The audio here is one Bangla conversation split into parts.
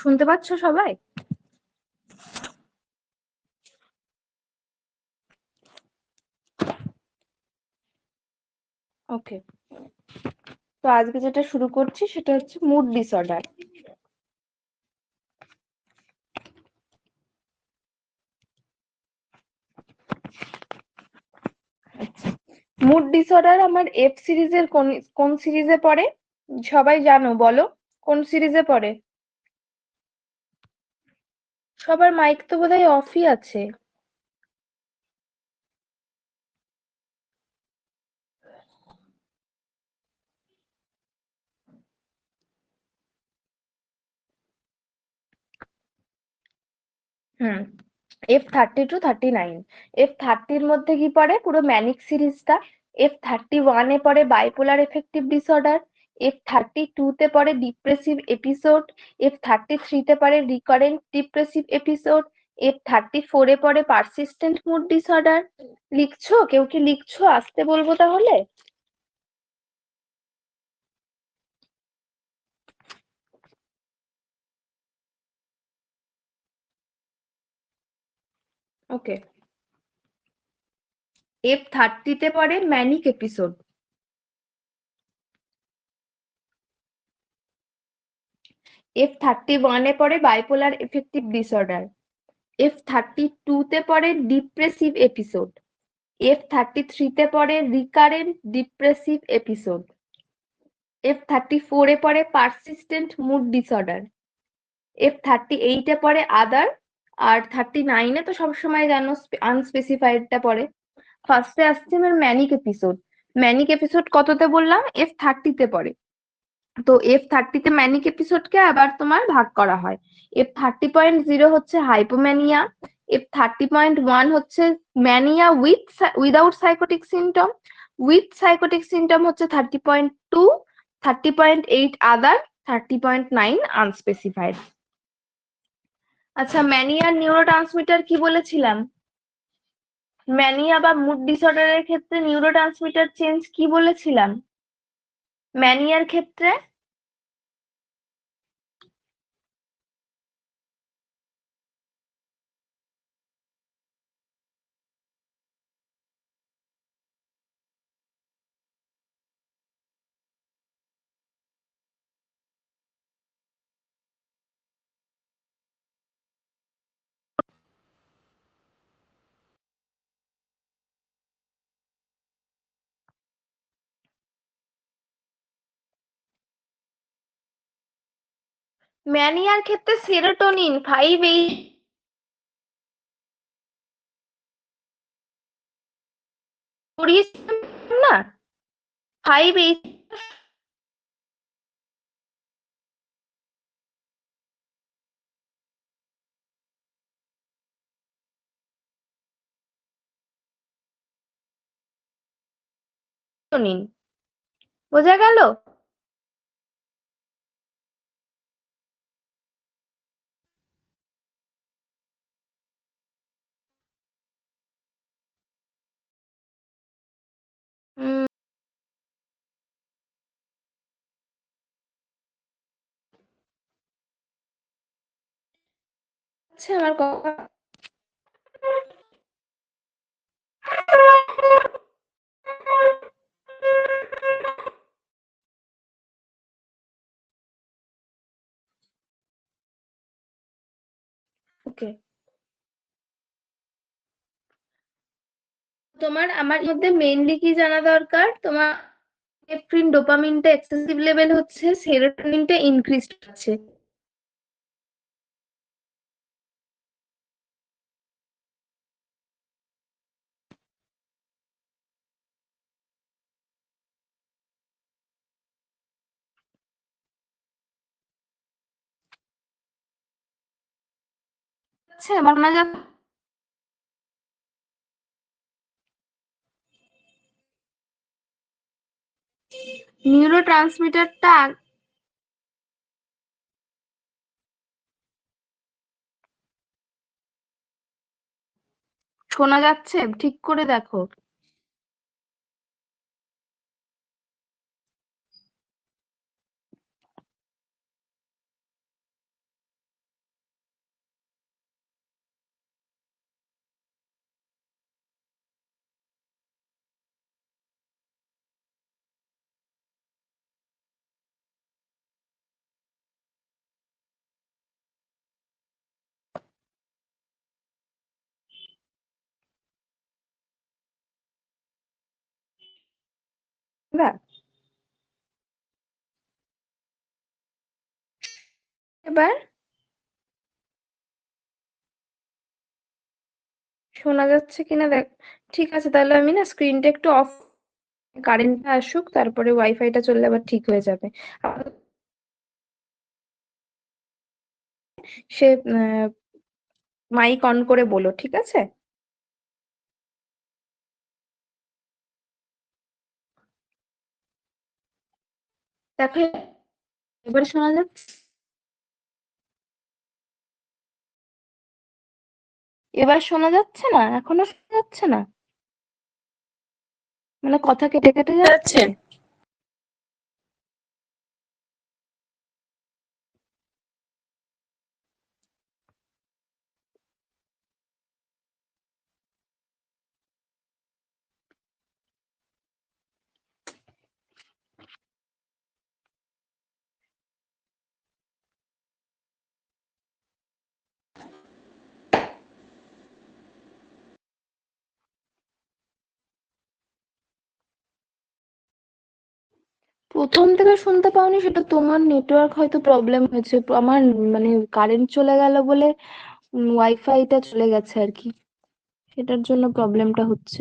শুনতে পাচ্ছ সবাই? ওকে, তো আজকে যেটা শুরু করছি সেটা হচ্ছে মুড ডিসঅর্ডার। মুড ডিসঅর্ডার আমার এফ সিরিজের কোন সিরিজে পড়ে? সবাই জানো, বলো কোন সিরিজে পড়ে? সবার মাইক তো বোধহয় অফই আছে। হুম, F32-39। F30-র মধ্যে কি পড়ে? পুরো ম্যানিক সিরিজটা। F31-এ পড়ে বাইপোলার এফেক্টিভ ডিসঅর্ডার। F32-তে পড়ে ডিপ্রেসিভ এপিসোড। F33-তে পড়ে রিকারেন্ট ডিপ্রেসিভ এপিসোড। F34-এ পড়ে পারসিস্টেন্ট মুড ডিসঅর্ডার। লিখছো? কেউ কি লিখছো? আসতে বলবো তাহলে। ওকে, F30-তে পড়ে ম্যানিক এপিসোড। F31-এ পড়ে বাইপোলার এফেক্টিভ ডিসঅর্ডার। F32-তে পড়ে ডিপ্রেসিভ এপিসোড। F33-তে পড়ে রিকারেন্ট ডিপ্রেসিভ এপিসোড। F34-এ পড়ে পারসিস্টেন্ট মুড ডিসঅর্ডার। F38-এ পড়ে আদার। আর 39-এ তো সবসময় জানো আনস্পেসিফাইডটা পড়ে। ফার্স্টে আসছে আমার ম্যানিক এপিসোড। ম্যানিক এপিসোড কততে বললাম? F30-তে পড়ে। তো F30-তে ম্যানিক এপিসোডকে আবার তোমার ভাগ করা হয়। F30.0 হচ্ছে হাইপোম্যানিয়া। F30.1 হচ্ছে mania without psychotic symptom. With psychotic symptom হচ্ছে 30.2। 30.8 আদার। 30.9 আনস্পেসিফাইড। আচ্ছা, ম্যানিয়ার নিউরোট্রান্সমিটার কি বলেছিলাম? ম্যানিয়া বা মুড ডিসঅর্ডারের ক্ষেত্রে নিউরোট্রান্সমিটার চেঞ্জ কি বলেছিলাম? ম্যানিয়ার ক্ষেত্রে ম্যানিয়ার ক্ষেত্রে সেরোটোনিন 5-8 পড়িয়েছিলাম না? 5-8 নিন, বোঝা গেল? উম, আচ্ছা, আমার কথা ওকে। তোমার আমার মধ্যে মেইনলি কি জানা দরকার তোমার? নেফ্রিন ডোপামিনটা এক্সেসিভ লেভেল হচ্ছে, সেরোটোনিনটা ইনক্রিজ হচ্ছে। আচ্ছা, আমার না নিউরো ট্রান্সমিটারটা শোনা যাচ্ছে? ঠিক করে দেখো। এবার এবার শোনা যাচ্ছে কিনা দেখ। ঠিক আছে, তাহলে আমি না স্ক্রিনটা একটু অফ, কারেন্টটা আসুক, তারপরে ওয়াইফাইটা চললে আবার ঠিক হয়ে যাবে। আপাতত সে মাইক অন করে বলো, ঠিক আছে? দেখো এবার শোনা যাচ্ছে? এবার শোনা যাচ্ছে না? এখনো শোনা যাচ্ছে না? মানে কথা কেটে কেটে যাচ্ছে। প্রথম থেকে শুনতে পাওনি সেটা তোমার নেটওয়ার্ক হয়তো প্রবলেম হয়েছে। আমার মানে কারেন্ট চলে গেল বলে ওয়াইফাইটা চলে গেছে আর কি, সেটার জন্য প্রবলেমটা হচ্ছে।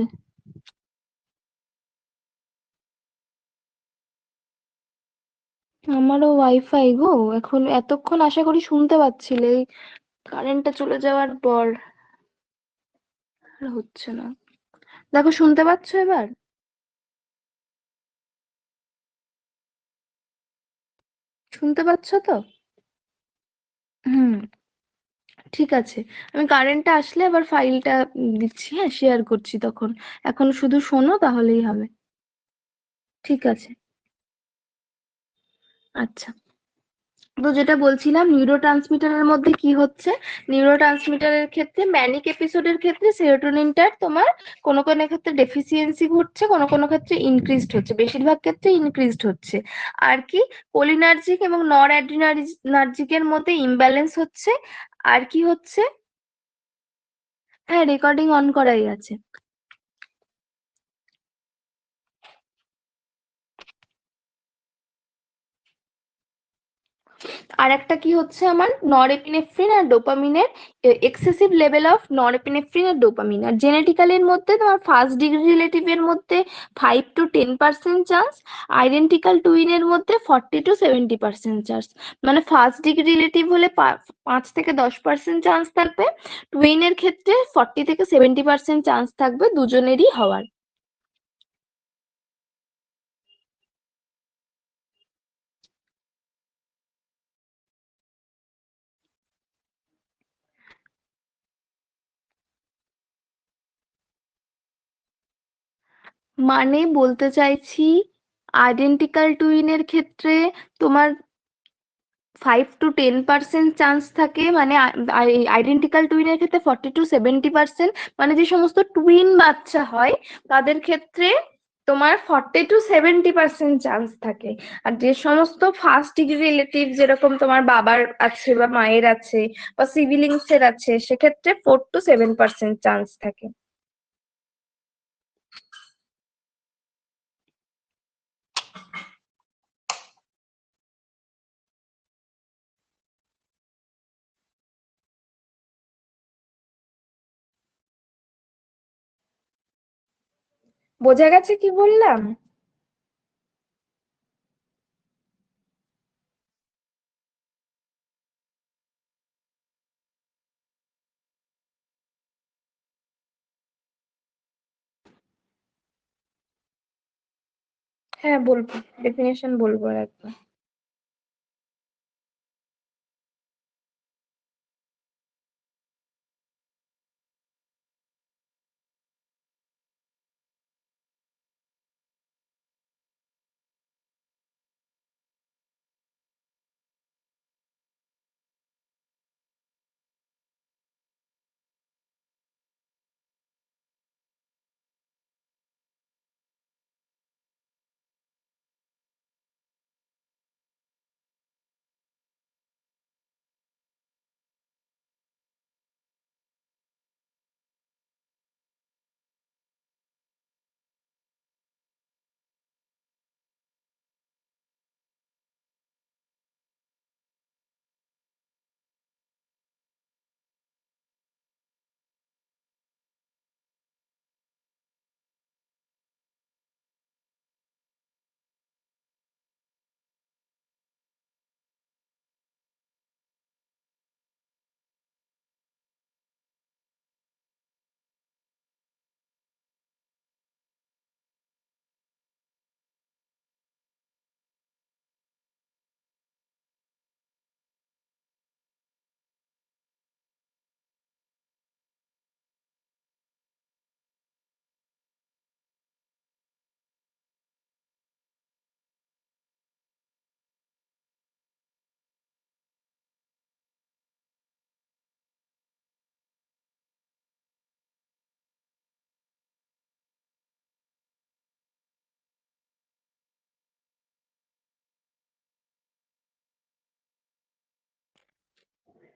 আমারও ওয়াইফাই গো, এখন এতক্ষণ আশা করি শুনতে পাচ্ছিলে, এই কারেন্টটা চলে যাওয়ার পর আর হচ্ছে না। দেখো শুনতে পাচ্ছো এবার? শুনতে পাচ্ছো তো? হুম, ঠিক আছে। আমি কারেন্টটা আসলে আবার ফাইলটা দিচ্ছি, হ্যাঁ শেয়ার করছি তখন। এখন শুধু শোনো তাহলেই হবে। ঠিক আছে। আচ্ছা, তো যেটা বলছিলাম, নিউরোট্রান্সমিটারের মধ্যে কি হচ্ছে, নিউরোট্রান্সমিটারের ক্ষেত্রে ম্যানিক এপিসোডের ক্ষেত্রে সেরোটোনিনটার তোমার কোনো কোনো ক্ষেত্রে ডেফিসিয়েন্সি ঘটছে, কোনো কোনো ক্ষেত্রে ইনক্রিজড হচ্ছে, বেশিরভাগ ক্ষেত্রে ইনক্রিজড হচ্ছে। আর কি, কোলিনার্জিক এবং নর অ্যাড্রিনার্জিকের মধ্যে ইমব্যালেন্স হচ্ছে। আর কি হচ্ছে? হ্যাঁ, রেকর্ডিং অন করাই আছে। আর একটা কি হচ্ছে, আমার নরএপিনেফ্রিন আর ডোপামিনের এক্সেসিভ লেভেল অফ নরএপিনেফ্রিন আর ডোপামিন। আর জেনেটিক্যালের মধ্যে তোমার ফার্স্ট ডিগ্রি রিলেটিভের মধ্যে 5 to 10% চান্স, আইডেন্টিক্যাল টুইনের মধ্যে 40 to 70% চান্স। মানে ফার্স্ট ডিগ্রি রিলেটিভ হলে 5 থেকে 10% চান্স থাকবে, টুইনের ক্ষেত্রে 40 থেকে 70% চান্স থাকবে দুজনেরই হওয়ার। মানে বলতে চাইছি, আইডেন্টিক্যাল টুইনের ক্ষেত্রে তোমার 5 to 10% চান্স থাকে, মানে আইডেন্টিক্যাল টুইনের ক্ষেত্রে 40 to 70%। মানে যে সমস্ত টুইন বাচ্চা হয় তাদের ক্ষেত্রে তোমার 40 to 70% চান্স থাকে। আর যে সমস্ত ফার্স্ট ডিগ্রি রিলেটিভ, যেরকম তোমার বাবার আছে বা মায়ের আছে বা সিবিলিংস এর আছে, সেক্ষেত্রে 4 to 7% চান্স থাকে। বোঝা গেছে কি বললাম? হ্যাঁ বলবো, ডেফিনেশন বলবো একদম।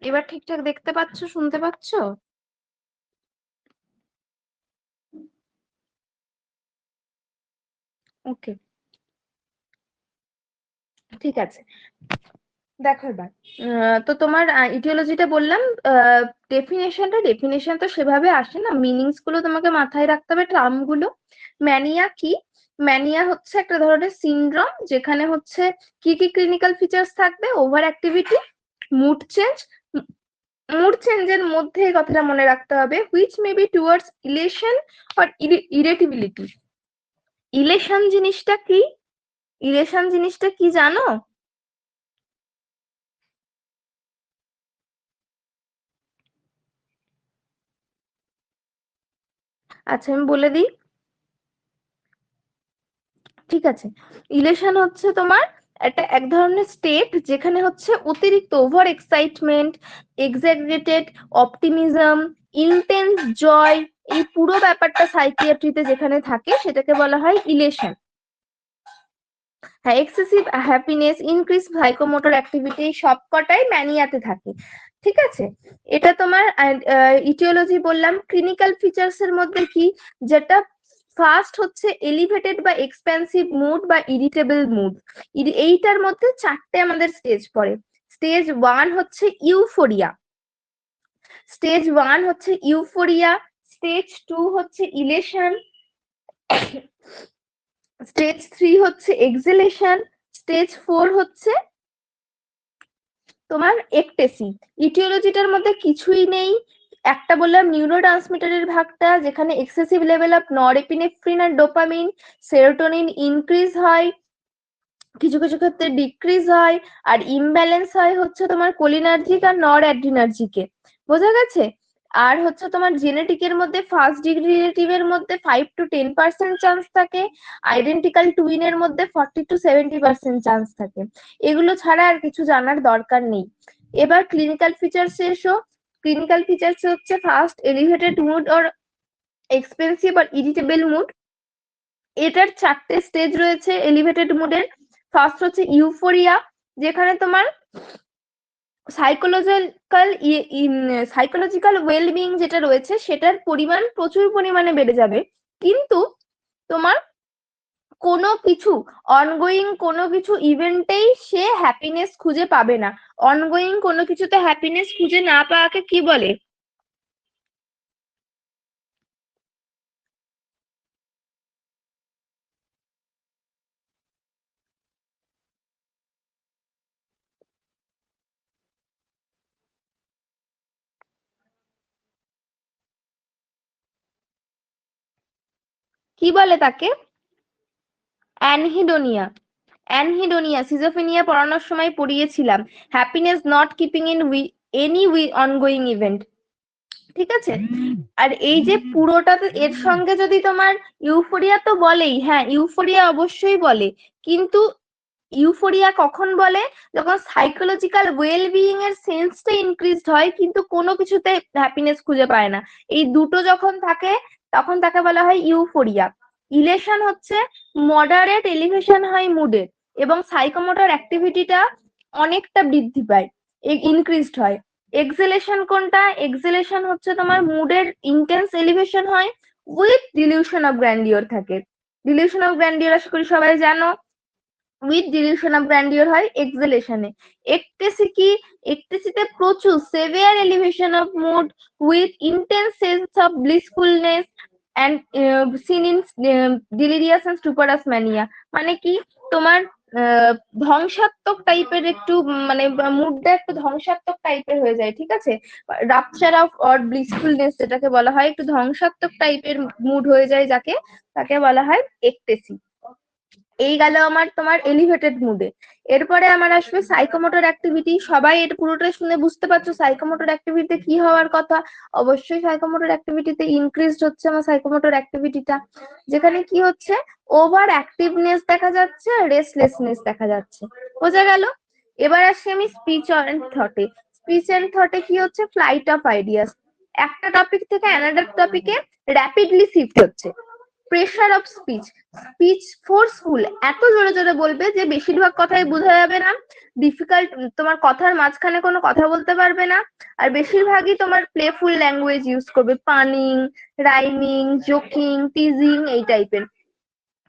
এবার ঠিকঠাক দেখতে পাচ্ছ, শুনতে পাচ্ছ? ওকে, ঠিক আছে। দেখো এবার তো তোমার ইটিওলজিটা বললাম, ডেফিনেশন তো সেভাবে আসে না, মিনিংস গুলো তোমাকে মাথায় রাখতে হবে, টার্ম গুলো। ম্যানিয়া কি? ম্যানিয়া হচ্ছে একটা ধরনের সিনড্রোম, যেখানে হচ্ছে কি কি ক্লিনিক্যাল ফিচার্স থাকবে? Over activity, mood change. Mood চেঞ্জের মধ্যে এই কথাটা মনে রাখতে হবে, which may be towards elation or irritability. Elation জিনিসটা কি? ইলেশন জিনিসটা কি জানো? আচ্ছা, আমি বলে দিই, ঠিক আছে। ইলেশন হচ্ছে তোমার একটা এক ধরনের স্টেট, যেখানে হচ্ছে অতিরিক্ত ওভার এক্সাইটমেন্ট, এক্সাগ্রেটেড অপটিমিজম, ইন্টেন্স জয়, এই পুরো ব্যাপারটা সাইকিয়াট্রিতে যেখানে থাকে সেটাকে বলা হয় ইলেশন। হ্যাঁ, excessive happiness, increase psychomotor activity, সবকটাই ম্যানিয়াতে থাকে। ঠিক আছে, এটা তোমার ইটিওলজি বললাম। ক্লিনিক্যাল ফিচার্স এর মধ্যে কি, যেটা ফার্স্ট হচ্ছে এলিভেটেড বা এক্সপেন্সিভ মুড বা ইরিটেবল মুড। এইটার মধ্যে চারটে আমাদের স্টেজ পড়ে। স্টেজ ওয়ান হচ্ছে ইউফোরিয়া, স্টেজ টু হচ্ছে ইলেশন, স্টেজ থ্রি হচ্ছে এক্সেলেশন, স্টেজ ফোর হচ্ছে তোমার একটেসি। ইটিওলজিটার মধ্যে কিছুই নেই। একটা বললাম নিউরো ট্রান্সমিটারের ভাগটা, যেখানে এক্সেসিভ লেভেল অফ নরএপিনেফ্রিন আর ডোপামিন, সেরোটোনিন ইনক্রিজ হয়, কিছু কিছু ক্ষেত্রে ডিক্রিজ হয়, আর ইমব্যালেন্স হয় হচ্ছে তোমার কোলিনার্জিক আর নর অ্যাড্রিনার্জিকে। বোঝা গেছে? আর হচ্ছে তোমার জেনেটিকের মধ্যে ফার্স্ট ডিগ্রি রিলেটিভের মধ্যে 5 to 10% চান্স থাকে, আইডেন্টিক্যাল টুইনের মধ্যে 40 to 70% চান্স থাকে। এগুলো ছাড়া আর কিছু জানার দরকার নেই। এবার ক্লিনিক্যাল ফিচার্স এসো। ক্লিনিক্যাল ফিচার্স হচ্ছে first elevated mood or expensive আর ইরিটেবল মুড। এটার চারটে স্টেজ রয়েছে এলিভেটেড মুডের। ফার্স্ট হচ্ছে ইউফোরিয়া, যেখানে তোমার সাইকোলজিক্যাল সাইকোলজিক্যাল ওয়েলবিং যেটা রয়েছে সেটার পরিমাণ প্রচুর পরিমাণে বেড়ে যাবে, কিন্তু তোমার কোনো কিছু অনগোয়িং কোনো কিছু ইভেন্টেই সে হ্যাপিনেস খুঁজে পাবে না। অনগোয়িং কোনো কিছুতে হ্যাপিনেস খুঁজে না পাওয়াকে কি বলে? কি বলে তাকে? অ্যানহিডোনিয়া। অ্যানহিডোনিয়া, সিজোফ্রেনিয়া পড়ানোর সময় পড়িয়েছিলাম। Happiness not keeping in any ongoing event. ঠিক আছে, আর এই যে পুরোটা এর সঙ্গে যদি তোমার ইউফোরিয়া তো বলেই, হ্যাঁ ইউফোরিয়া অবশ্যই বলে, কিন্তু ইউফোরিয়া কখন বলে? যখন সাইকোলজিক্যাল ওয়েল বিইং এর সেন্সটা ইনক্রিজড হয় কিন্তু কোনো কিছুতে হ্যাপিনেস খুঁজে পায় না, এই দুটো যখন থাকে তখন তাকে বলা হয় ইউফোরিয়া। ইলেশন হচ্ছে মডারেট এলিভেশন হয় মুডের, এবং সাইকোমোটর অ্যাক্টিভিটিটা অনেকটা বৃদ্ধি পায়, ইনক্রিজড হয়। এক্সেলেশন কোনটা? এক্সেলেশন হচ্ছে তোমার মুডের ইন্টেন্স এলিভেশন হয় উইথ ডিলিউশন অফ গ্র্যান্ডিওর থাকে। ডিলিউশন অফ গ্র্যান্ডিওর আশা করি সবাই জানো। উইথ ডিলিউশন অফ গ্র্যান্ডিওর হয় এক্সেলেশনে। একটেসি কি? একটেসিতে প্রচুর severe elevation of mood with intense sense of blissfulness and seen in delirious and stuporous mania. মানে কি, তোমার ধ্বংসাত্মক টাইপের একটু, মানে মুডটা একটু ধ্বংসাত্মক টাইপের হয়ে যায়। ঠিক আছে, রাপচার অফ অর ব্লিসফুলনেস যেটাকে বলা হয়, একটু ধ্বংসাত্মক টাইপের মুড হয়ে যায় যাকে, তাকে বলা হয় একটেসি। এই গেল আমার তোমার এলিভেটেড মুডে। এরপরে আমার আসবে সাইকোমোটর অ্যাক্টিভিটি। সবাই এটা পুরোটা শুনে বুঝতে পারছো সাইকোমোটর অ্যাক্টিভিটিতে কি হওয়ার কথা? অবশ্যই সাইকোমোটর অ্যাক্টিভিটিতে ইনক্রিজড হচ্ছে আমার সাইকোমোটর অ্যাক্টিভিটিটা, যেখানে কি হচ্ছে, ওভার অ্যাক্টিভনেস দেখা যাচ্ছে, রেস্টলেসনেস দেখা যাচ্ছে। বোঝা গেল? এবার আসি আমি স্পিচ এন্ড থটে। স্পিচ এন্ড থটে কি হচ্ছে? ফ্লাইট অফ আইডিয়াস, একটা টপিক থেকে অ্যানাদার টপিকে র্যাপিডলি শিফট হচ্ছে। Pressure of speech, speech forceful, এত জোরে জোরে বলবে যে বেশিরভাগ কথাই বোঝা যাবে না, ডিফিকাল্ট, তোমার কথার মাঝখানে কোনো কথা বলতে পারবে না, আর বেশিরভাগই তোমার প্লেফুল ল্যাঙ্গুয়েজ ইউজ করবে, পানিং, রাইমিং, জোকিং, টিজিং এই টাইপের।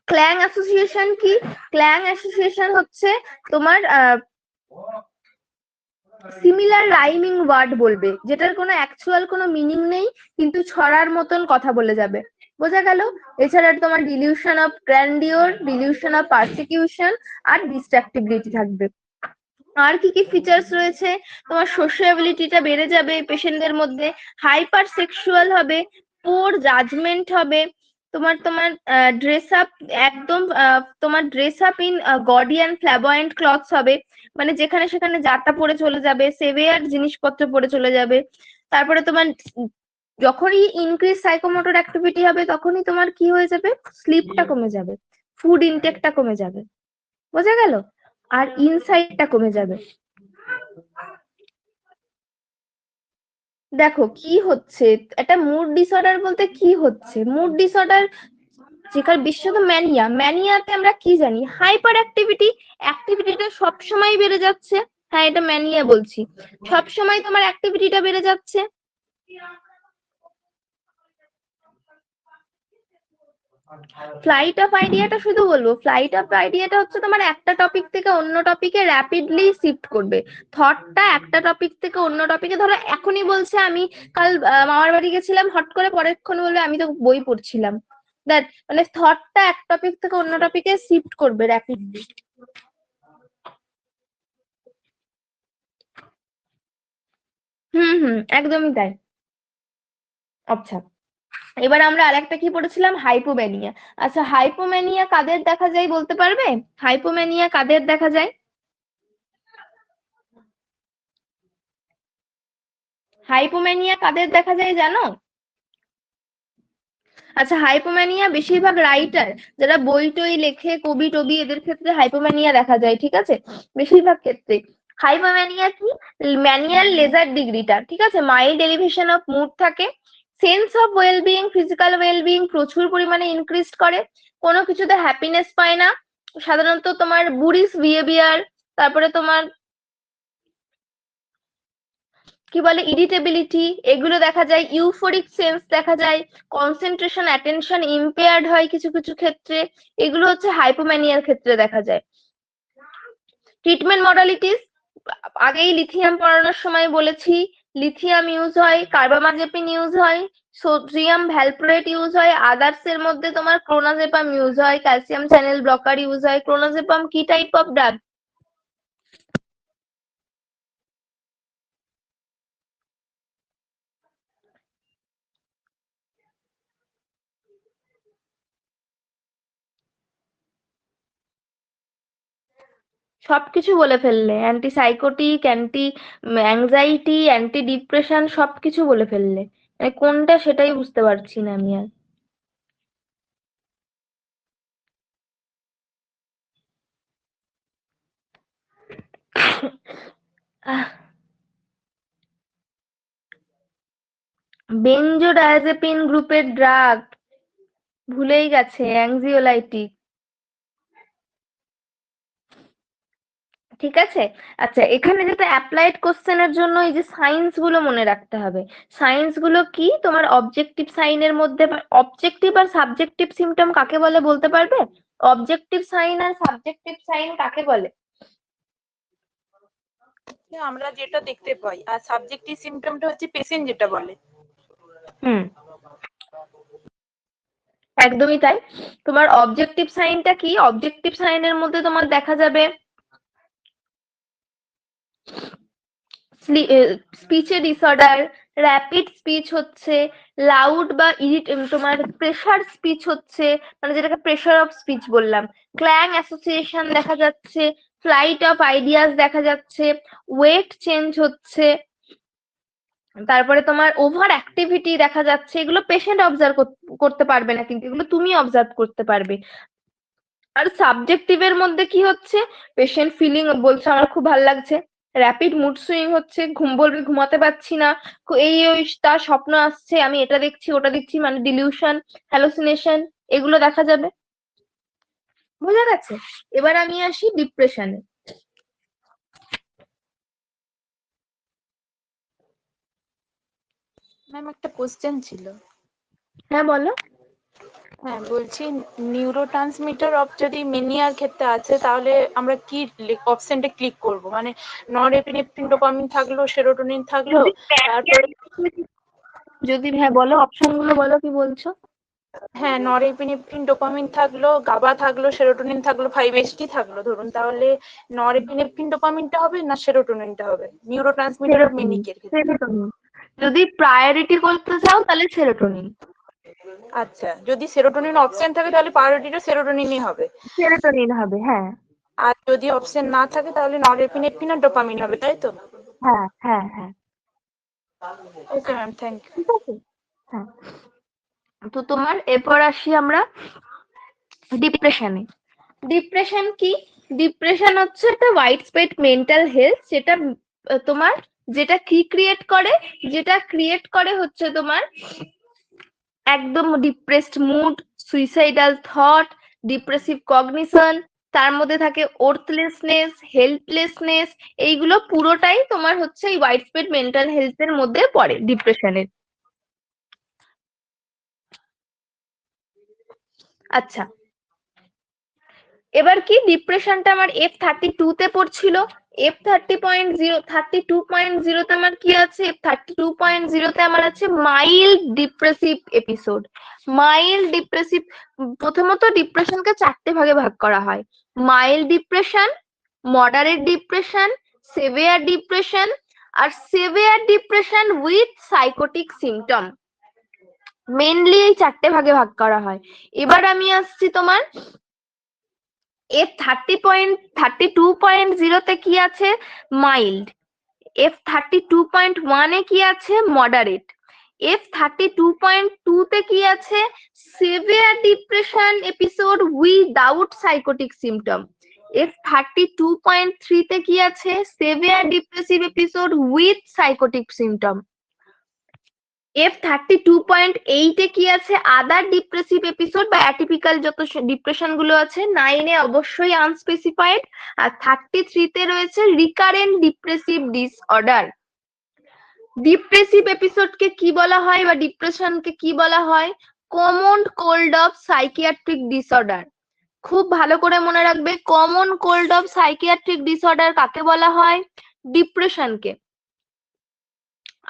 ক্ল্যাং অ্যাসোসিয়েশন কি? ক্ল্যাং অ্যাসোসিয়েশন হচ্ছে তোমার সিমিলার রাইমিং ওয়ার্ড বলবে, যেটার কোনো অ্যাকচুয়াল কোনো মিনিং নেই, কিন্তু ছড়ার মতন কথা বলে যাবে, বোঝা গেল? এছাড়া তোমার delusion of grandeur, delusion of persecution আর ডিস্ট্রাক্টিবিলিটি থাকবে। আর কি কি ফিচার্স রয়েছে? তোমার সোশিয়াবিলিটিটা বেড়ে যাবে পেশেন্টদের মধ্যে, হাইপার সেক্সুয়াল হবে, পোর জাজমেন্ট হবে, তোমার তোমার ড্রেস আপ একদম তোমার dress up in gaudy and flamboyant clothes হবে, মানে যেখানে সেখানে যাতা পরে চলে যাবে, সেভিয়ার জিনিসপত্র পরে চলে যাবে। তারপরে তোমার যখনই ইনক্রিজ সাইকোমোটর অ্যাক্টিভিটি হবে তখনই তোমার কি হয়ে যাবে, স্লিপটা কমে যাবে, ফুড ইনটেকটা কমে যাবে, বোঝা গেল? আর ইনসাইটটা কমে যাবে। দেখো কি হচ্ছে, এটা মুড ডিসঅর্ডার বলতে কি হচ্ছে, মুড ডিসঅর্ডার যেখানে বিশেষত ম্যানিয়া, ম্যানিয়াতে আমরা কি জানি, হাইপার অ্যাক্টিভিটি, অ্যাক্টিভিটিটা সবসময় বেড়ে যাচ্ছে, হ্যাঁ এটা ম্যানিয়া বলছি, সবসময় তোমার অ্যাক্টিভিটিটা বেড়ে যাচ্ছে। ফ্লাইট অফ আইডিয়াটা শুধু বলবো, ফ্লাইট অফ আইডিয়াটা হচ্ছে তোমার একটা টপিক থেকে অন্য টপিকে র্যাপিডলি শিফট করবে, থটটা একটা টপিক থেকে অন্য টপিকে, ধরো এখনই বলছে আমি কাল মামার বাড়ি গেছিলাম, হট করে পরেক্ষণ বলবে আমি তো বই পড়ছিলাম, দ্যাট মানে থটটা এক টপিক থেকে অন্য টপিকে শিফট করবে র্যাপিডলি। হুম, একদমই তাই। আচ্ছা, এবার আমরা আরেকটা কি পড়েছিলাম, হাইপোম্যানিয়া। আচ্ছা, হাইপোম্যানিয়া কাদের দেখা যায় বলতে পারবে? হাইপোম্যানিয়া কাদের দেখা যায়? হাইপোম্যানিয়া কাদের দেখা যায় জানো? আচ্ছা, হাইপোম্যানিয়া বেশিরভাগ রাইটার, যারা বই টই লেখে, কবি টবি, এদের ক্ষেত্রে হাইপোম্যানিয়া দেখা যায়, ঠিক আছে? বেশিরভাগ ক্ষেত্রে হাইপোম্যানিয়া কি, ম্যানিয়াল লেজার ডিগ্রিটা, ঠিক আছে, মাইল্ড এলিভেশন অফ মুড থাকে, sense of wellbeing, physical wellbeing প্রচুর পরিমাণে ইনক্রিজ করে, কোনো কিছুতে হ্যাপিনেস পায় না, সাধারণত তোমার বুরিশ বিহেভিয়ার, তারপরে তোমার কি বলে ইরিটেবিলিটি, এগুলো দেখা যায়, ইউফোরিক সেন্স দেখা যায়, কনসেন্ট্রেশন অ্যাটেনশন ইম্পেয়ার্ড হয় কিছু কিছু ক্ষেত্রে, এগুলো হচ্ছে হাইপোম্যানিয়ার ক্ষেত্রে দেখা যায়। ট্রিটমেন্ট মডালিটিস, আগেই লিথিয়াম পড়ানোর সময় বলেছি, লিথিয়াম ইউজ হয়, কার্বামাজেপিন ইউজ হয়, সোডিয়াম ভ্যালপ্রেট ইউজ হয়, আদার্স এর মধ্যে তোমার ক্লোনাজেপাম ইউজ হয়, ক্যালসিয়াম চ্যানেল ব্লকার ইউজ হয়। ক্লোনাজেপাম কি টাইপ অফ ড্রাগ? সবকিছু বলে ফেললে, anti psychotic, anti anxiety, anti depression, সবকিছু বলে ফেললে, মানে কোনটা সেটাই বুঝতে পারছি না আমি আর। বেনজোডায়াজেপিন গ্রুপের ড্রাগ, ভুলেই গেছে, অ্যাংজিওলাইটিক, ঠিক আছে। আচ্ছা, এখানে যেটা অ্যাপ্লাইড কোশ্চেনের জন্য এই যে সাইন্স গুলো মনে রাখতে হবে, সাইন্স গুলো কি, তোমার অবজেক্টিভ সাইনের মধ্যে, অবজেক্টিভ আর সাবজেক্টিভ সিমটম কাকে বলে বলতে পারবে? অবজেক্টিভ সাইন আর সাবজেক্টিভ সাইন কাকে বলে? আমরা যেটা দেখতে পাই, আর সাবজেক্টিভ সিমটমটা হচ্ছে পেশেন্ট যেটা বলে। হুম, একদমই তাই। তোমার অবজেক্টিভ সাইনটা কি, অবজেক্টিভ সাইনের মধ্যে তোমার দেখা যাবে স্পিচে ডিসঅর্ডার, র্যাপিড স্পিচ হচ্ছে, লাউড বা তোমার প্রেশার স্পিচ হচ্ছে, মানে যেটাকে প্রেশার অফ স্পিচ বললাম, ক্ল্যাং অ্যাসোসিয়েশন দেখা যাচ্ছে, ফ্লাইট অফ আইডিয়াস দেখা যাচ্ছে, ওয়েট চেঞ্জ হচ্ছে, তারপরে তোমার ওভার অ্যাক্টিভিটি দেখা যাচ্ছে। এগুলো পেশেন্ট অবজার্ভ করতে পারবে না, কিন্তু এগুলো তুমি অবজার্ভ করতে পারবে। আর সাবজেক্টিভের মধ্যে কি হচ্ছে, পেশেন্ট ফিলিং বলছে আমার খুব ভালো লাগছে, র্যাপিড মুড সুইং হচ্ছে, বলবে ঘুমাতে পারছি না, এই ওই তার স্বপ্ন আসছে, আমি এটা দেখছি ওটা দেখছি, মানে ডিলিউশন, হ্যালোসিনেশন, এগুলো দেখা যাবে। বোঝা গেছে? এবার আমি আসি ডিপ্রেশনে। ম্যাম একটা কোশ্চেন ছিল। হ্যাঁ বলো। হ্যাঁ বলছি, নিউরোট্রান্সমিটার অফ যদি মেনিয়ার ক্ষেত্রে আছে তাহলে আমরা কি অপশনটা ক্লিক করব? মানে নরএপিনেফ্রিন, ডোপামিন থাকলো, সেরোটোনিন থাকলো, তারপরে যদি হ্যাঁ বলো, অপশন গুলো বলো, কি বলছো? হ্যাঁ নরএপিনেফ্রিন, ডোপামিন থাকলো, গাবা থাকলো, সেরোটোনিন থাকলো, 5-HT থাকলো ধরুন, তাহলে নরএপিনেফ্রিন ডোপামিনটা হবে না সেরোটোনিনটা হবে নিউরোট্রান্সমিটার অফ সেরোটোনিন। মেনিকের ক্ষেত্রে? সেরোটোনিন। যদি প্রায়োরিটি করতে চাও তাহলে সেরোটোনিন। আচ্ছা, যদি সেরোটোনিন অপশন থাকে তাহলে প্রায়োরিটিটা সেরোটোনিনই হবে। সেরোটোনিন হবে, হ্যাঁ। আর যদি অপশন না থাকে তাহলে নরএপিনেফ্রিন আর ডোপামিন হবে, তাই তো? হ্যাঁ হ্যাঁ হ্যাঁ। Okay ma'am, thank you. ঠিক আছে। হ্যাঁ, তো তোমার এরপর আসি আমরা ডিপ্রেশনে। ডিপ্রেশন কি? ডিপ্রেশন হচ্ছে একটা ওয়াইড স্প্রেড মেন্টাল হেলথ, যেটা তোমার যেটা কি ক্রিয়েট করে, যেটা ক্রিয়েট করে হচ্ছে তোমার একদম depressed mood, suicidal thought, depressive cognition, তার মধ্যে থাকে ওর্থলেসনেস, হেল্পলেসনেস। এইগুলো পুরোটাই তোমার হচ্ছে এই ওয়াইড স্প্রেড মেন্টাল হেলথের মধ্যে পড়ে ডিপ্রেশনের। আচ্ছা, এবার কি ডিপ্রেশনটা আমার F32 তে পড়ছিল। F32.0 আমার কি আছে? F32.0 তে আমার আছে mild depressive episode. Mild depressive, প্রথমত ডিপ্রেশনকে 4টে ভাগে ভাগ করা হয়: mild depression, moderate depression, severe depression, আর severe depression with psychotic symptom. Mainly এই 4টে ভাগে ভাগ করা হয়। এবার আমি আসছি তোমার F30.32.0 তে কি আছে? মাইল্ড। F32.1 এ কি আছে? মডারেট। F32.2 তে কি আছে? Severe depression episode without psychotic symptom. F32.3 তে কি আছে? Severe depressive episode with psychotic symptom. F32.8 এ কি আছে? আদার ডিপ্রেসিভ এপিসোড বা অ্যাটিপিক্যাল যত ডিপ্রেশন গুলো আছে। 9 এ অবশ্যই আনস্পেসিফাইড। আর 33 তে রয়েছে রিকারেন্ট ডিপ্রেসিভ ডিসঅর্ডার। ডিপ্রেসিভ এপিসোডকে কি বলা হয় বা ডিপ্রেশনকে কি বলা হয়? Common cold of psychiatric disorder. খুব ভালো করে মনে রাখবে, common cold of psychiatric disorder কাকে বলা হয়? ডিপ্রেশনকে।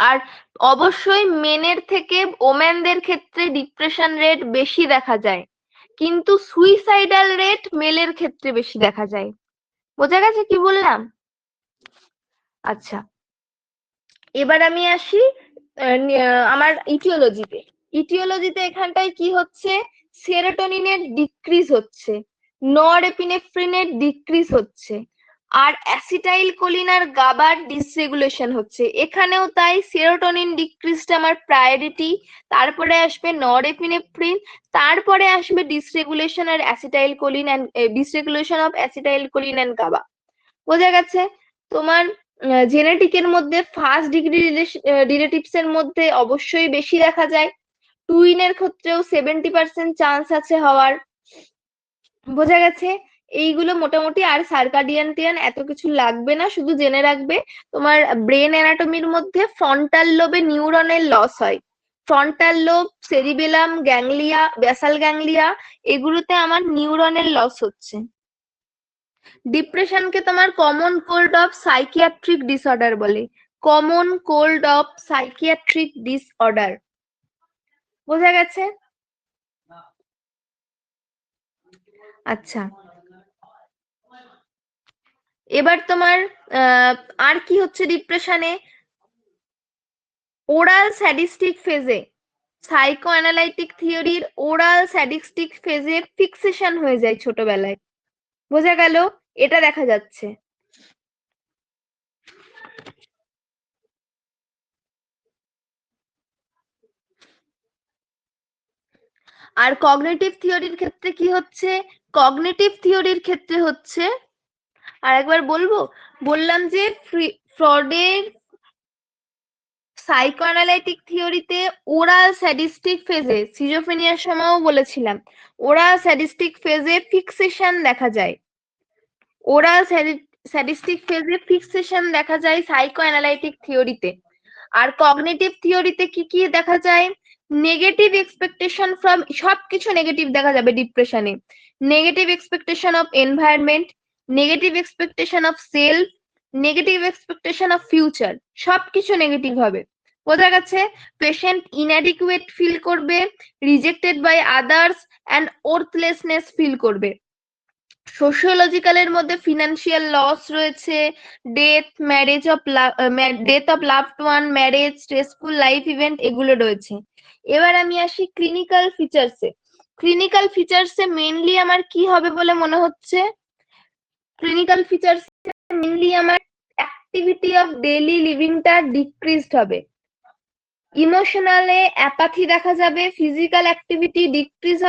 আর অবশ্যই মেনের থেকে ওমেনদের ক্ষেত্রে ডিপ্রেশন রেট বেশি দেখা যায়, কিন্তু সুইসাইডাল রেট মেলের ক্ষেত্রে বেশি দেখা যায়। বোঝা গেছে কি বললাম? আচ্ছা, এবার আমি আসি আমার ইটিওলজিতে। ইটিওলজিতে এখানটায় কি হচ্ছে? সেরোটোনিনের ডিক্রিজ হচ্ছে, নরএপিনেফ্রিনের ডিক্রিজ হচ্ছে, আর অ্যাসিটাইল কোলিন আর গাবার ডিসরেগুলেশন হচ্ছে। এখানেও তাই, সেরোটোনিন ডিক্রিজটা আমার প্রায়োরিটি, তারপরে আসবে নরএপিনেফ্রিন, তারপরে আসবে ডিসরেগুলেশন আর acetylcholine and dysregulation of acetylcholine and GABA. বোঝা গেছে? তোমার জেনেটিকের মধ্যে ফার্স্ট ডিগ্রি রিলেটিভস এর মধ্যে অবশ্যই বেশি দেখা যায়। টুইনের ক্ষেত্রেও 70% চান্স আছে হওয়ার। বোঝা গেছে? এইগুলো মোটামুটি, আর সার্কাডিয়ান টিয়ান এত কিছু লাগবে না, শুধু জেনে রাখবে তোমার ব্রেন অ্যানাটমির মধ্যে ফ্রন্টাল লোবে নিউরনের লস হয়। Frontal lobe, cerebellum, ganglia, basal ganglia, এগুলোতে আমার নিউরনের লস হচ্ছে। ডিপ্রেশনকে তোমার common cold of psychiatric disorder বলে। Common cold of psychiatric disorder. বোঝা গেছে? আচ্ছা, এবার তোমার আর কি হচ্ছে ডিপ্রেশনে? ওরাল স্যাডিস্টিক ফেজে, সাইকো অ্যানালাইটিক থিওরির ওরাল স্যাডিস্টিক ফেজে ফিক্সেশন হয়ে যায় ছোটবেলায়। বোঝা গেল? এটা দেখা যাচ্ছে। আর কগনিটিভ থিওরির ক্ষেত্রে কি হচ্ছে? কগনিটিভ থিওরির ক্ষেত্রে হচ্ছে, আর একবার বলবো, বললাম যে ফ্রডের সাইকোঅ্যানালাইটিক থিওরিতে ওরাল স্যাডিস্টিক ফেজে, সিজোফ্রেনিয়ার সময়ও বলেছিলাম, ওরাল স্যাডিস্টিক ফেজে ফিক্সেশন দেখা যায়। ওরাল স্যাডিস্টিক ফেজে ফিক্সেশন দেখা যায় সাইকোঅ্যানালাইটিক থিওরিতে। আর কগনিটিভ থিওরিতে কি কি দেখা যায়? নেগেটিভ এক্সপেকটেশন ফ্রম, সবকিছু নেগেটিভ দেখা যাবে ডিপ্রেশনে। Negative expectation of environment, negative expectation of self, negative expectation of future, সবকিছু নেগেটিভ হবে। বোঝা গেছে? পেশেন্ট ইনঅ্যাডিকুয়েট ফিল করবে, rejected by others and worthlessness feel করবে। সোশিওলজিক্যালের মধ্যে ফিনান্সিয়াল লস রয়েছে, death, death of loved one, marriage, stressful life event, এগুলো রয়েছে। এবার আমি আসি ক্লিনিক্যাল ফিচার্সে। ক্লিনিক্যাল ফিচার্সে মেইনলি আমার কি হবে বলে মনে হচ্ছে? ক্লিনিক্যাল ফিচার্স মেইনলি আমার অ্যাক্টিভিটি অফ ডেইলি লিভিংটা ডিক্রিজড হবে, ইমোশনালে অ্যাপাথি দেখা যাবে, ফিজিক্যাল অ্যাক্টিভিটি ডিক্রিজ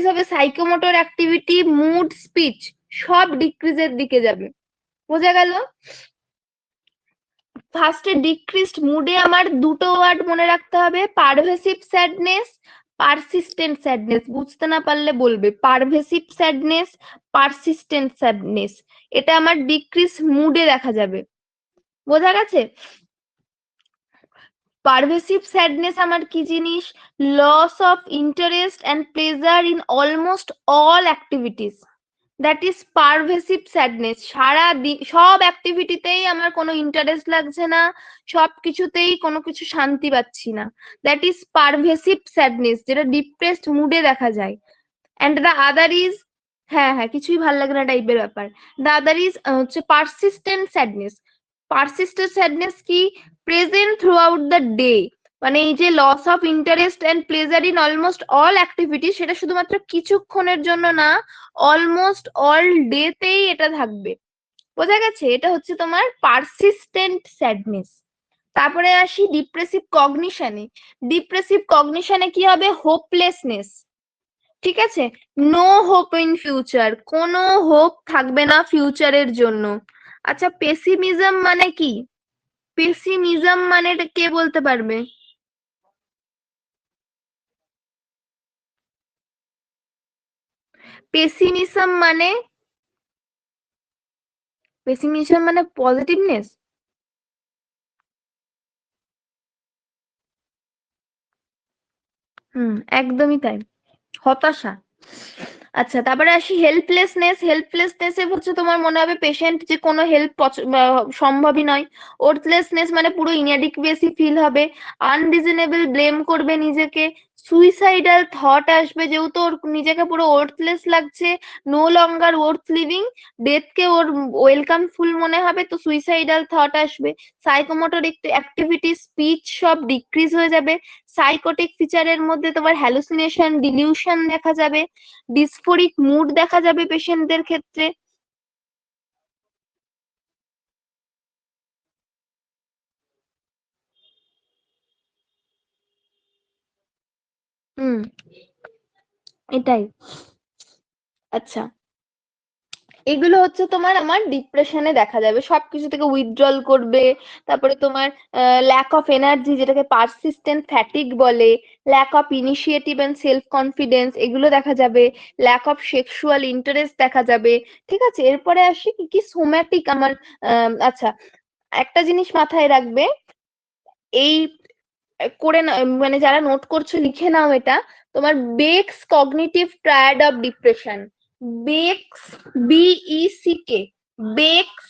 হবে, সাইকোমোটর অ্যাক্টিভিটি, মুড, স্পিচ সব ডিক্রিজের দিকে যাবে। বোঝা গেল? ফার্স্টে ডিক্রিজড মুডে আমার দুটো ওয়ার্ড মনে রাখতে হবে, পারভেসিভ স্যাডনেস, পারসিস্টেন্ট স্যাডনেস। বুঝতে না পারলে বলবে, পারভেসিভ স্যাডনেস, পারসিস্টেন্ট স্যাডনেস, এটা আমার ডিক্রিজ মুডে দেখা যাবে। বোঝা গেছে? পারভেসিভ স্যাডনেস আমার কি জিনিস? Loss of interest and pleasure in almost all activities, that is pervasive sadness. সব অ্যাক্টিভিটিতেই আমার কোনো ইন্টারেস্ট লাগছে না, সব কিছুতেই কোনো কিছু শান্তি পাচ্ছি না, দ্যাট ইজ পারভেসিভ স্যাডনেস, যেটা ডিপ্রেসড মুডে দেখা যায়। অ্যান্ড দ্য আদার ইজ, হ্যাঁ হ্যাঁ কিছুই ভাল লাগে না টাইপের ব্যাপার। দ্য আদার ইজ হচ্ছে পারসিস্টেন্ট স্যাডনেস। পারসিস্টেন্ট স্যাডনেস কি? Present throughout the day, মানে এই যে loss of interest and pleasure in almost all activity, সেটা শুধুমাত্র কিছুক্ষণের জন্য না, অলমোস্ট অল ডেতেই এটা থাকবে। বোঝা গেছে? এটা হচ্ছে তোমার পারসিস্টেন্ট স্যাডনেস। তারপরে আসি ডিপ্রেসিভ কগনিশনে। ডিপ্রেসিভ কগনিশনে কি হবে? হোপলেসনেস। ঠিক আছে? নো হোপ ইন ফিউচার, কোনো হোপ থাকবে না ফিউচারের জন্য। আচ্ছা, পেসিমিজম মানে কি? পেসিমিজম মানে কে বলতে পারবে? পেসিমিজম মানে, পেসিমিজম মানে পজিটিভনেস। একদমই তাই, হতাশা। আচ্ছা, তারপরে আসি হেল্পলেসনেস। হেল্পলেসনেস এ হচ্ছে তোমার মনে হবে পেশেন্ট যে কোনো হেল্প সম্ভবই নয়। ওর্থলেসনেস মানে পুরো ইনঅ্যাডিকুয়েসি ফিল হবে, আনরিজনেবল ব্লেম করবে নিজেকে, সুইসাইডাল থট আসবে, যেহেতু ওর নিজেকে পুরো ওর্থলেস লাগছে, নো লঙ্গার ওর্থ লিভিং, ডেথকে ওর ওয়েলকাম ফুল মনে হবে, তো সুইসাইডাল থট আসবে। সাইকোমোটর অ্যাক্টিভিটি, স্পিচ সব ডিক্রিজ হয়ে যাবে। সাইকোটিক ফিচারের মধ্যে তোমার হ্যালুসিনেশন, ডিলিউশন দেখা যাবে, ডিসফোরিক মুড দেখা যাবে পেশেন্টদের ক্ষেত্রে। হুম, এটাই। আচ্ছা, এগুলো হচ্ছে তোমার আমার ডিপ্রেশনে দেখা যাবে, সবকিছু থেকে উইথড্রল করবে। তারপরে তোমার ল্যাক অফ এনার্জি, যেটাকে পারসিস্টেন্ট ফ্যাটিগ বলে, lack of initiative and self confidence, এগুলো দেখা যাবে, ল্যাক অফ সেক্সুয়াল ইন্টারেস্ট দেখা যাবে। ঠিক আছে, এরপরে আসি কি কি সোম্যাটিক আমার। আচ্ছা, একটা জিনিস মাথায় রাখবে, এই করে মানে যারা নোট করছো লিখে নাও এটা, তোমার bakes cognitive triad of depression, bakes, BECK, bakes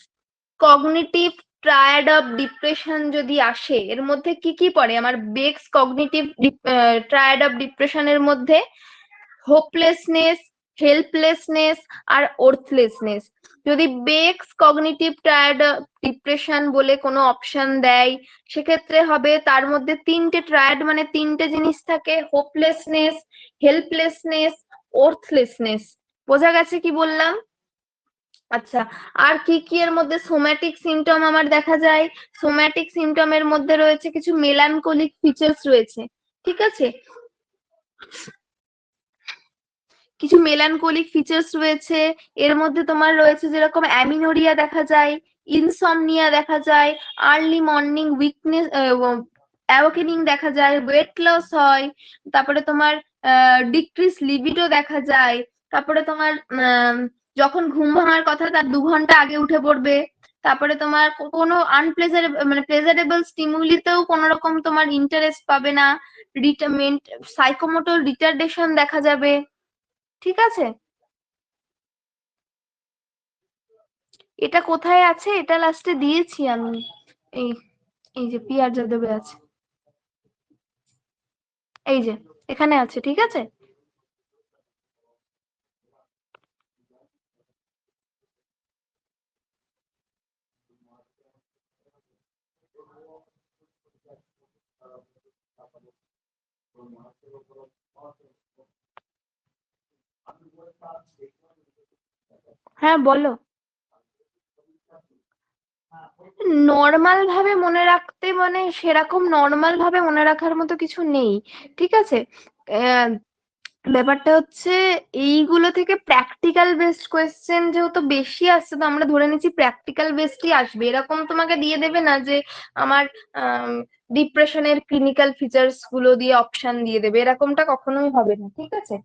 cognitive triad of depression যদি আসে, এর মধ্যে কি কি পড়ে আমার? বেকস কগনিটিভ ট্রায়াড অফ ডিপ্রেশনের মধ্যে হোপলেসনেস, হেল্পলেসনেস আর ওর্থলেসনেস। যদি বেকস কগনিটিভ টায়ার্ড ডিপ্রেশন বলে কোনো অপশন দেয়, সেক্ষেত্রে হবে তার মধ্যে তিনটে ট্রায়াড মানে তিনটে জিনিস থাকে, হোপলেসনেস, হেল্পলেসনেস, ওর্থলেসনেস। বোঝা গেছে কি বললাম? আচ্ছা, আর কি কি এর মধ্যে সোম্যাটিক সিমটম আমার দেখা যায়? সোম্যাটিক সিমটমের মধ্যে রয়েছে কিছু মেলানকোলিক ফিচার্স রয়েছে। ঠিক আছে, কিছু মেলানকোলিক ফিচার্স রয়েছে। এর মধ্যে তোমার রয়েছে যেরকম অ্যামিনোরিয়া দেখা যায়, ইনসমনিয়া দেখা যায়, আর্লি মর্নিং উইকনেস অ্যাওয়াকেনিং দেখা যায়, ওয়েট লস হয়, তারপরে তোমার ডিক্রিজ লিবিডো দেখা যায়, তারপরে তোমার যখন ঘুম ভাঙার কথা তার 2 ঘন্টা আগে উঠে পড়বে, তারপরে তোমার কোনো মানে প্লেজারেবল স্টিমুলিতেও কোনো রকম তোমার ইন্টারেস্ট পাবে না, সাইকোমোটর রিটার্ডেশন দেখা যাবে। ঠিক আছে, এটা কোথায় আছে? এটা লাস্টে দিয়েছি আমি, এই এই যে পিআর যাদবে আছে, এই যে এখানে আছে। ঠিক আছে, হ্যাঁ বলো। নর্মাল ভাবে মনে রাখতে মানে সেরকম নর্মাল ভাবে মনে রাখার মতো কিছু নেই। ঠিক আছে, আহ, ব্যাপারটা হচ্ছে এইগুলো থেকে প্র্যাকটিক্যাল বেসড কোয়েশ্চেন যেহেতু বেশি আসছে, তো আমরা ধরে নিচ্ছি প্র্যাকটিক্যাল বেসডই আসবে। এরকম তোমাকে দিয়ে দেবে না যে আমার ডিপ্রেশনের ক্লিনিক্যাল ফিচার্স গুলো দিয়ে অপশন দিয়ে দেবে, এরকমটা কখনোই হবে না। ঠিক আছে,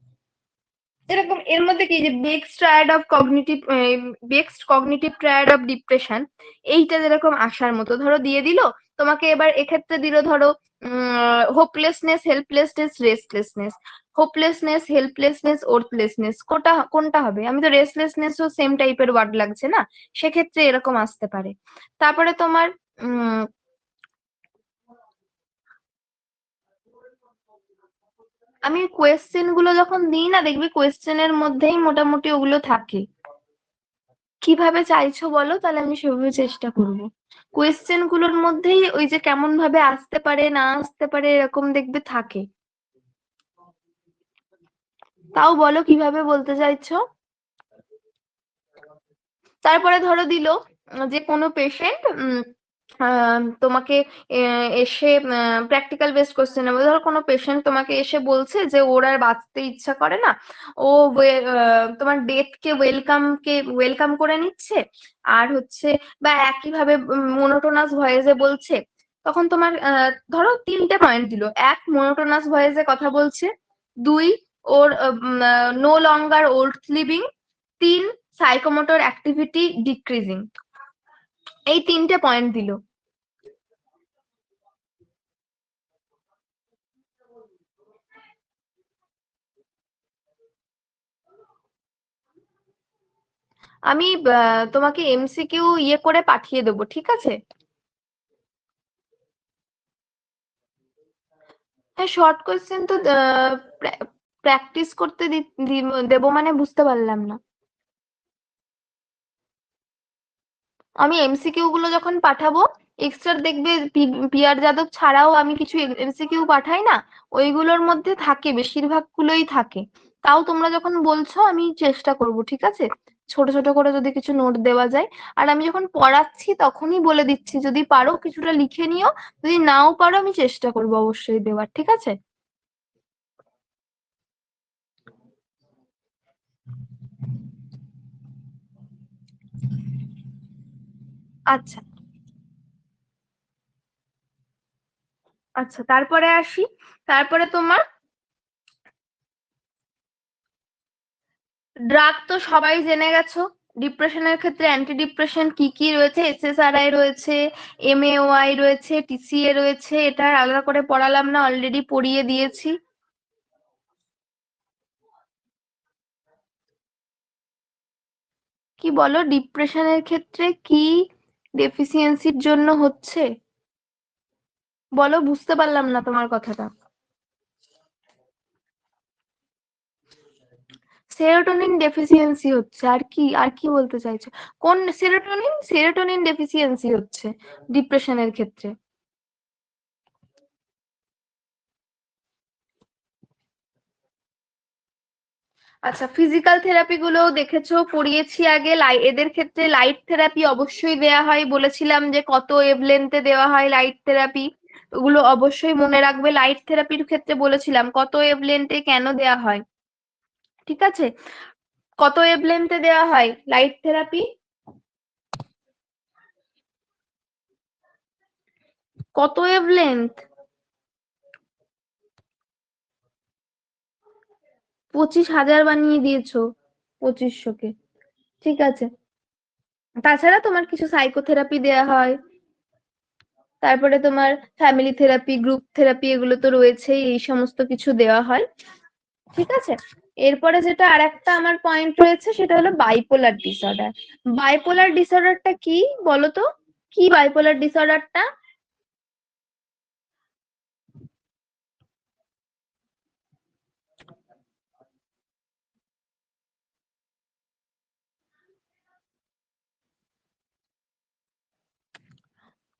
যেরকম এর মধ্যে কি যে বেক্সড কগনিটিভ ট্রায়াড অফ ডিপ্রেশন, এইটা যেরকম আসার মতো ধরো দিয়ে দিল তোমাকে। এবার এক্ষেত্রে দিল ধরো hopelessness, helplessness, restlessness. Hopelessness, helplessness, worthlessness, কোনটা কোনটা হবে? আমি তো রেস্টলেসনেসও সেম টাইপের ওয়ার্ড লাগছে না, সেক্ষেত্রে এরকম আসতে পারে। তারপরে তোমার উম আমি কোয়েশ্চেন গুলো যখন দিই না, দেখবি কোয়েশ্চেনের মধ্যেই মোটামুটি ওগুলো থাকে। কিভাবে চাইছো বলো, তাহলে আমি সেভাবে চেষ্টা করব। কোয়েশ্চেন গুলোর মধ্যেই ওই যে কেমন ভাবে আসতে পারে না আসতে পারে এরকম দেখবে থাকে। তাও বলো কিভাবে বলতে চাইছো। তারপরে ধরো দিল যে কোনো পেশেন্ট তোমাকে এসে প্র্যাকটিক্যাল বেসড কোশ্চেন হবে। ধরো কোনো পেশেন্ট তোমাকে এসে বলছে যে ওর আর বাঁচতে ইচ্ছা করে না, ও তোমার ডেথ কে ওয়েলকাম করে নিচ্ছে, আর হচ্ছে বা একই ভাবে মোনোটোনাস ভয়েসে বলছে। তখন তোমার ধরো 3টে পয়েন্ট দিল: এক, মোনোটোনাস ভয়েসে কথা বলছে; দুই, ওর নো লঙ্গার ওর্থ লিভিং; তিন, সাইকোমোটর অ্যাক্টিভিটি ডিক্রিজিং। এই 3টে পয়েন্ট দিল। আমি তোমাকে এমসিকিউ ইয়ে করে পাঠিয়ে দেবো। ঠিক আছে, হ্যাঁ শর্ট কোয়েশ্চেন তো প্র্যাকটিস করতে দেবো মানে বুঝতে পারলাম না। আমি এমসিকিউ গুলো যখন পাঠাবো, এক্সট্রা দেখবে পিআর যাদব ছাড়াও আমি কিছু এমসিকিউ পাঠাই না, ওইগুলোর মধ্যে থাকে, বেশিরভাগ গুলোই থাকে। তাও তোমরা যখন বলছো আমি চেষ্টা করব। ঠিক আছে, ছোট ছোট করে যদি কিছু নোট দেওয়া যায়। আর আমি যখন পড়াচ্ছি তখনই বলে দিচ্ছি, যদি পারো কিছুটা লিখে নিও, যদি নাও পারো আমি চেষ্টা করবো অবশ্যই দেওয়ার। ঠিক আছে, আচ্ছা আচ্ছা, তারপরে আসি। তারপরে তোমার ড্রাগ তো সবাই জেনে গেছো। ডিপ্রেশনের ক্ষেত্রে অ্যান্টি ডিপ্রেশন কি কি রয়েছে: এসএসআরআই রয়েছে, এমএওআই রয়েছে, টিসিএ রয়েছে। এটা আর আলাদা করে পড়ালাম না, অলরেডি পড়িয়ে দিয়েছি। কি বলো, ডিপ্রেশনের ক্ষেত্রে কি ডেফিসিয়েন্সির জন্য হচ্ছে? বলো, বুঝতে পারলাম না তোমার কথাটা। সেরোটোনিন ডেফিসিয়েন্সি হচ্ছে, আর কি আর কি বলতে চাইছো? কোন সেরোটোনিন? সেরোটোনিন ডেফিসিয়েন্সি হচ্ছে ডিপ্রেশনের ক্ষেত্রে। আচ্ছা, ফিজিক্যাল থেরাপি গুলোও দেখেছো, পড়িয়েছি আগে। এদের ক্ষেত্রে লাইট থেরাপি অবশ্যই দেয়া হয়, বলেছিলাম যে কত ওয়েভলেন্থে দেওয়া হয় লাইট থেরাপি, ওগুলো অবশ্যই মনে রাখবে। লাইট থেরাপির ক্ষেত্রে বলেছিলাম কত ওয়েভলেন্থে কেন দেয়া হয়। ঠিক আছে, কত ওয়েভলেন্থে দেওয়া হয় লাইট থেরাপি? কত ওয়েভলেন্থ? 25,000 বানিয়ে দিয়েছো 2500-কে। ঠিক আছে। তাছাড়া তোমার কিছু সাইকোথেরাপি দেয়া হয়, তারপরে তোমার ফ্যামিলি থেরাপি, গ্রুপ থেরাপি, এগুলো তো রয়েছেই, এই সমস্ত কিছু দেওয়া হয়। ঠিক আছে। এরপরে যেটা আরেকটা আমার পয়েন্ট রয়েছে সেটা হলো বাইপোলার ডিসঅর্ডার। বাইপোলার ডিসঅর্ডারটা কি বলো তো? কি বাইপোলার ডিসঅর্ডারটা?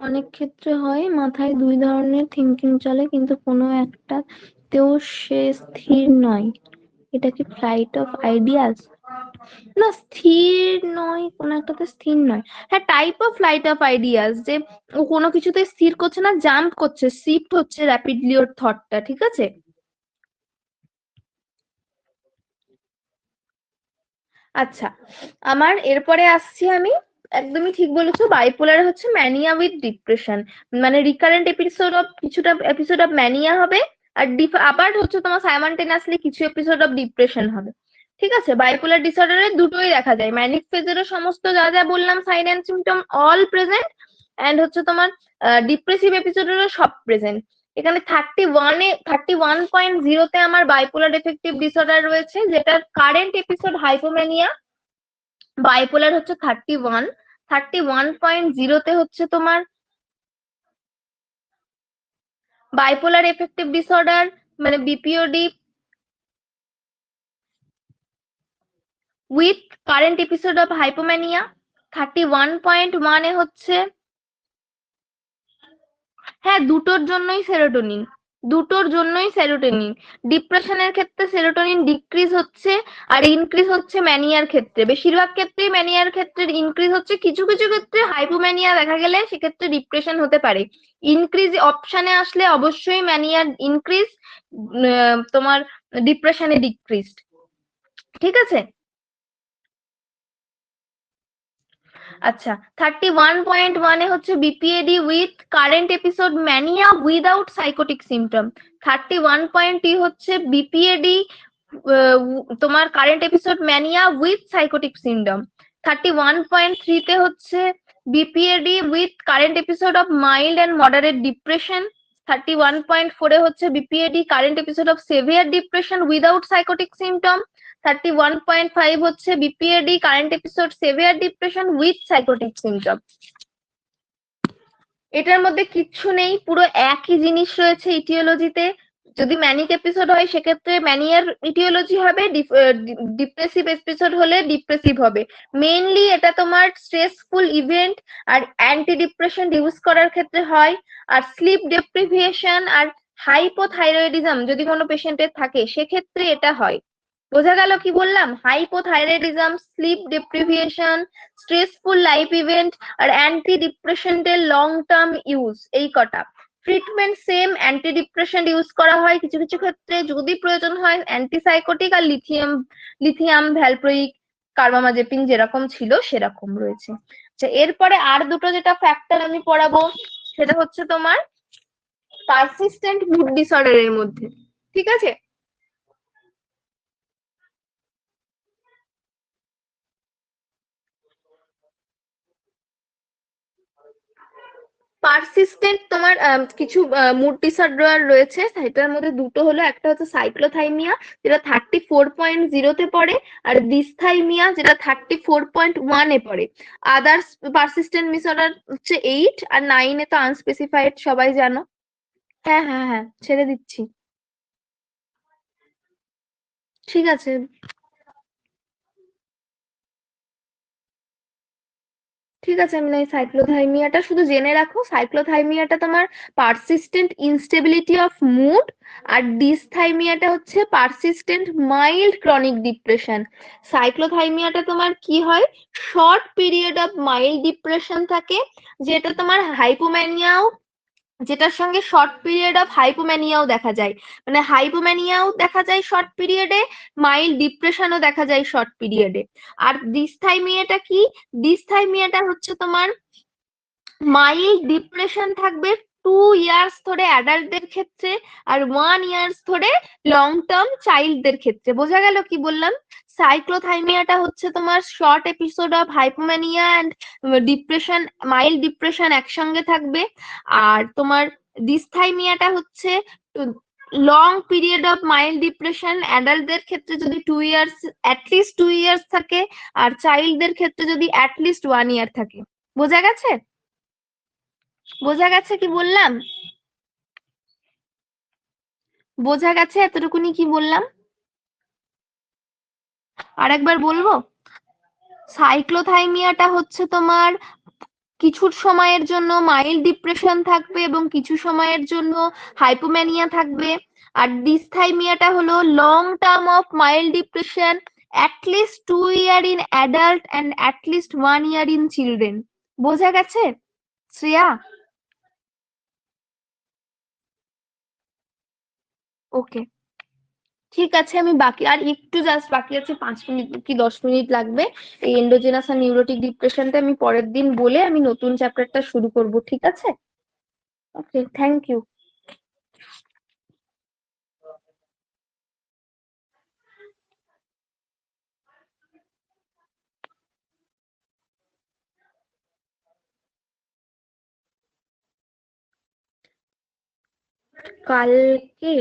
অনেক ক্ষেত্রে হয় মাথায় দুই ধরনের থিঙ্কিং চলে কিন্তু কোনো একটাতেও সে স্থির নয়। এটা কি ফ্লাইট অফ আইডিয়াস? না, স্থির নয়, কোনো একটাতে স্থির নয়। হ্যাঁ, type of flight of ideas, যে ও কোনো কিছুতে স্থির করছে না, জাম্প করছে, শিফট হচ্ছে র্যাপিডলি ওর থটটা। ঠিক আছে। আচ্ছা, আমার এরপরে আসছি আমি। একদমই ঠিক বলেছো, বাইপোলার হচ্ছে ম্যানিয়া উইথ ডিপ্রেশন। মানে রিকারেন্ট এপিসোড অফ, কিছুটা এপিসোড অফ ম্যানিয়া হবে, আর আবার হচ্ছে তোমার সাইমালটেনিয়াসলি কিছু এপিসোড অফ ডিপ্রেশন হবে। ঠিক আছে। বাইপোলার ডিসঅর্ডারে দুটোই দেখা যায়, ম্যানিক ফেজেরও সমস্ত যা যা বললাম sign and symptom all present, and হচ্ছে তোমার ডিপ্রেসিভ এপিসোডেরও সব প্রেজেন্ট। এখানে 31.0-তে আমার বাইপোলার এফেক্টিভ ডিসঅর্ডার রয়েছে, যেটার কারেন্ট এপিসোড হাইপোম্যানিয়া। বাইপোলার হচ্ছে 31.0-তে হচ্ছে তোমার বাইপোলার এফেক্টিভ ডিসঅর্ডার, মানে বিপিওডি উইথ কারেন্ট এপিসোড অফ হাইপোম্যানিয়া। 31.1-এ হচ্ছে, হ্যাঁ, দুটোর জন্যই সেরোটোনিন, দুটোর জন্যই সেরোটোনিন। ডিপ্রেশনের ক্ষেত্রে সেরোটোনিন ডিক্রিজ হচ্ছে আর ইনক্রিজ হচ্ছে ম্যানিয়ার ক্ষেত্রে। বেশিরভাগ ক্ষেত্রেই ম্যানিয়ার ক্ষেত্রে ইনক্রিজ হচ্ছে, কিছু কিছু ক্ষেত্রে হাইপোম্যানিয়া দেখা গেলে সেক্ষেত্রে ডিপ্রেশন হতে পারে। ইনক্রিজ অপশনে আসলে অবশ্যই ম্যানিয়ার ইনক্রিজ, তোমার ডিপ্রেশনে ডিক্রিজ। ঠিক আছে। আচ্ছা, 31.1-এ হচ্ছে BPAD with current episode mania without psychotic symptom. 31.2 হচ্ছে বিপিএডি তোমার current episode mania with psychotic symptom. 31.3-তে হচ্ছে BPAD with current episode of mild and moderate depression. 31.4-এ হচ্ছে BPAD current episode of severe depression without psychotic symptom. 31.5 হচ্ছে BPAD current episode severe depression with psychotic symptom. এটার মধ্যে কিচ্ছু নেই, পুরো একই জিনিস রয়েছে ইটিওলজিতে। যদি ম্যানিক এপিসোড হয় সেক্ষেত্রে ম্যানিয়ার ইটিওলজি হবে, ডিপ্রেসিভ এপিসোড হলে ডিপ্রেসিভ হবে। মেইনলি এটা তোমার স্ট্রেসফুল ইভেন্ট আর অ্যান্টি ডিপ্রেশন ইউজ করার ক্ষেত্রে হয়, আর স্লিপ ডেপ্রিভিয়েশন আর হাইপোথাইরয়েডিজম যদি কোনো পেশেন্টের থাকে সেক্ষেত্রে এটা হয়। বোঝা গেল কি বললাম? Hypothyroidism, sleep deprivation, stressful life event আর অ্যান্টি ডিপ্রেশনের লং টার্ম ইউজ, এই কটা। Treatment same, anti depression use করা হয়, কিছু কিছু ক্ষেত্রে যদি প্রয়োজন হয় অ্যান্টিসাইকোটিক আর লিথিয়াম ভ্যালপ্রোইক কার্বামাজেপিন যেরকম ছিল সেরকম রয়েছে। আচ্ছা, এরপরে আর দুটো যেটা ফ্যাক্টর আমি পড়াবো সেটা হচ্ছে তোমার পারসিস্টেন্ট মুড ডিসঅর্ডারের মধ্যে। ঠিক আছে। পারসিস্টেন্ট তোমার কিছু মুড ডিসঅর্ডার রয়েছে, সেটার মধ্যে দুটো হলো, একটা হচ্ছে সাইক্লোথাইমিয়া যেটা 34.0-তে পড়ে, আর ডিসথাইমিয়া যেটা 34.1-এ পড়ে। আদার্স পারসিস্টেন্ট ডিসঅর্ডার হচ্ছে 8 আর 9-এ তো আনস্পেসিফাইড, সবাই জানো। হ্যাঁ হ্যাঁ হ্যাঁ, ছেড়ে দিচ্ছি। ঠিক আছে। ঠিক আছে, আমি এই সাইক্লোথাইমিয়াটা শুধু জেনে রাখো। সাইক্লোথাইমিয়াটা তোমার পারসিস্টেন্ট ইনস্টেবিলিটি অফ মুড, আর ডিসথাইমিয়াটা হচ্ছে পারসিস্টেন্ট মাইল্ড ক্রনিক ডিপ্রেশন। সাইক্লোথাইমিয়াটা তোমার কি হয়, short period of mild depression থাকে, যেটা তোমার হাইপোম্যানিয়াও, যেটার সঙ্গে শর্ট পিরিয়ড অফ হাইপোম্যানিয়াও দেখা যায়। মানে হাইপোম্যানিয়াও দেখা যায় শর্ট পিরিয়ডে, মাইল্ড ডিপ্রেশনও দেখা যায় শর্ট পিরিয়ডে। আর ডিসথাইমিয়াটা কি? ডিসথাইমিয়াটা হচ্ছে তোমার মাইল্ড ডিপ্রেশন থাকবে ইয়ার্স ধরে অ্যাডাল্টদের ক্ষেত্রে আর 1 ইয়ার্স ধরে লং টার্ম চাইল্ডদের ক্ষেত্রে। বোঝা গেল কি বললাম? সাইক্লোথাইমিয়াটা হচ্ছে তোমার short episode of hypomania and depression, mild depression একসঙ্গে থাকবে। আর তোমার ডিসথাইমিয়াটা হচ্ছে long period of mild depression, অ্যাডাল্টদের ক্ষেত্রে যদি 2 ইয়ার্স, অ্যাটলিস্ট 2 ইয়ার্স থাকে, আর চাইল্ডদের ক্ষেত্রে যদি অ্যাটলিস্ট 1 ইয়ার থাকে। বোঝা গেছে? বোঝা গেছে কি বললাম? বোঝা গেছে এতটুকুনি কি বললাম? আরেকবার বলবো? সাইক্লোথাইমিয়াটা হচ্ছে তোমার কিছু সময়ের জন্য মাইল্ড ডিপ্রেশন থাকবে এবং কিছু সময়ের জন্য হাইপোম্যানিয়া থাকবে। আর ডিসথাইমিয়াটা হলো long term of mild depression, at least 2 year in adult and at least 1 year in children. বোঝা গেছে শ্রেয়া? ওকে, ঠিক আছে। আমি বাকি আর একটু জাস্ট বাকি আছে, 5 মিনিট কি 10 মিনিট লাগবে। এই এন্ডোজেনাস আর নিউরোটিক ডিপ্রেশনটা আমি পরের দিন বলে আমি নতুন চ্যাপ্টারটা শুরু করব, ঠিক আছে? ওকে, থ্যাংক ইউ। কালকে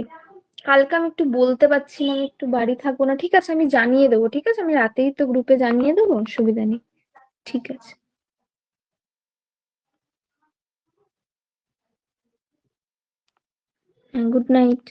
কালকে আমি একটু বলতে পারছি না, আমি একটু বাড়ি থাকবো না। ঠিক আছে, আমি জানিয়ে দেবো। ঠিক আছে, আমি রাতেই তো গ্রুপে জানিয়ে দেবো, অসুবিধা নেই। ঠিক আছে, গুড নাইট।